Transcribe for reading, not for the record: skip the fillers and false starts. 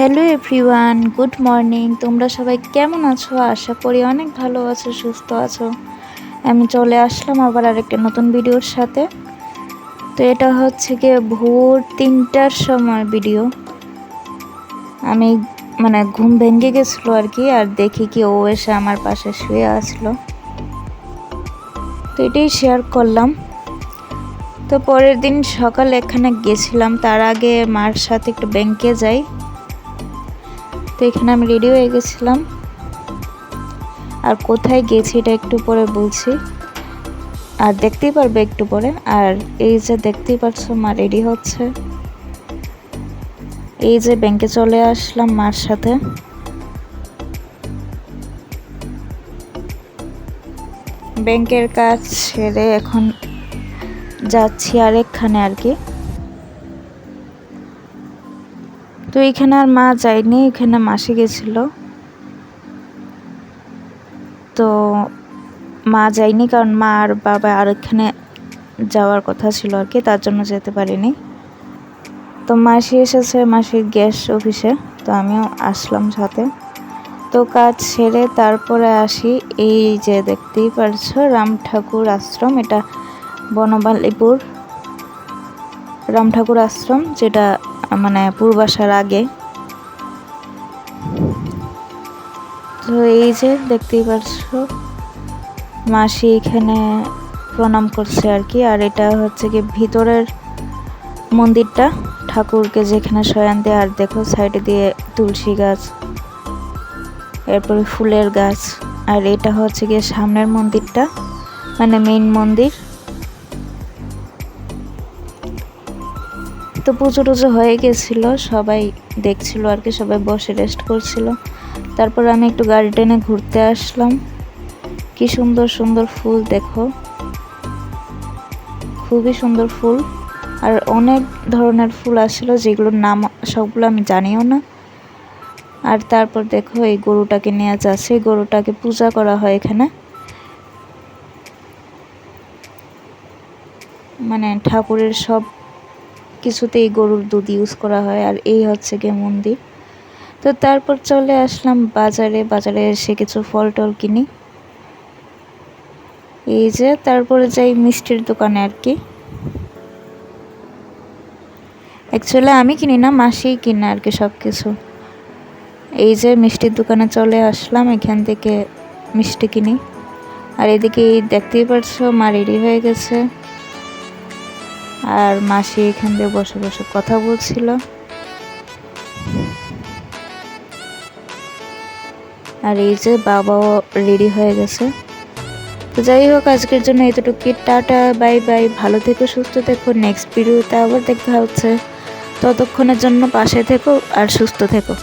Hello everyone, good morning. তোমরা সবাই কেমন আছো? আশা করি অনেক ভালো আছো, সুস্থ আছো। আমি চলে আসলাম আবার আরেকটা নতুন ভিডিওর সাথে। তো এটা হচ্ছে গিয়ে ভোর 3টার সময় ভিডিও। আমি ঘুম ভেঙে গেছিলো আর কি, আর দেখি কি ও এসে আমার পাশে শুয়ে আসলো। তো এটাই শেয়ার করলাম। তো পরের দিন সকালে এখানে গেছিলাম, তার আগে মার সাথে একটু ব্যাংকে যাই। তো এখানে আমি রেডি হয়ে গেছিলাম, আর কোথায় গেছি এটা একটু পরে বলছি, আর দেখতেই পারবে একটু পরে। আর এই যে দেখতেই পারছো মা রেডি হচ্ছে। এই যে ব্যাংকে চলে আসলাম মার সাথে। ব্যাংকের কাজ সেরে এখন যাচ্ছি আরেকখানে আর কি। তো এখানে আর মা যায়নি, এখানে মাসি গেছিল। তো মা যায়নি কারণ মা আর বাবা আরেকখানে যাওয়ার কথা ছিল আর কি, তার জন্য যেতে পারিনি। তো মাসি এসেছে মাসির গ্যাস অফিসে, তো আমিও আসলাম সাথে। তো কাজ সেরে তারপরে আসি। এই যে দেখতেই পারছো রাম ঠাকুর আশ্রম, এটা বনমালীপুর রাম ঠাকুর আশ্রম, যেটা পূর্বাসার আগে। তো এই যে দেখতেই পারছো মাসি এখানে প্রণাম করছে আর কি। আর এটা হচ্ছে কি ভিতরের মন্দিরটা, ঠাকুরকে যেখানে শয়ান দেয়। আর দেখো সাইডে দিয়ে তুলসী গাছ, এরপরে ফুলের গাছ। আর এটা হচ্ছে গিয়ে সামনের মন্দিরটা, মেইন মন্দির। তো পুজো টুজো হয়ে গেছিল, সবাই দেখছিল আর কি, সবাই বসে রেস্ট করছিল। তারপর আমি একটু গার্ডেনে ঘুরতে আসলাম। কি সুন্দর সুন্দর ফুল দেখো, খুবই সুন্দর ফুল। আর অনেক ধরনের ফুল আসছিল, যেগুলোর নাম সবগুলো আমি জানিও না। আর তারপর দেখো এই গরুটাকে নিয়ে যাচ্ছে, গরুটাকে পূজা করা হয় এখানে, ঠাকুরের সব কিছুতেই গরুর দুধ ইউজ করা হয়। আর এই হচ্ছে গিয়ে মন্দির। তো তারপর চলে আসলাম বাজারে এসে কিছু ফল টল কিনি। এই যে তারপরে যাই মিষ্টির দোকানে আর কি। অ্যাকচুয়ালি আমি কিনি না, মাসিই কিনে আর কি সব কিছু। এই যে মিষ্টির দোকানে চলে আসলাম, এখান থেকে মিষ্টি কিনি। আর এদিকে দেখতেই পারছো মা রেডি হয়ে গেছে, আর মাসি এখান দিয়ে বসে বসে কথা বলছিল। আর এই যে বাবাও রেডি হয়ে গেছে। তো যাই হোক, আজকের জন্য এতটুকু। Tata, bye bye. ভালো থেকো, সুস্থ থেকো। নেক্সট ভিডিওতে আবার দেখা হচ্ছে। ততক্ষণের জন্য পাশে থেকো আর সুস্থ থেকো।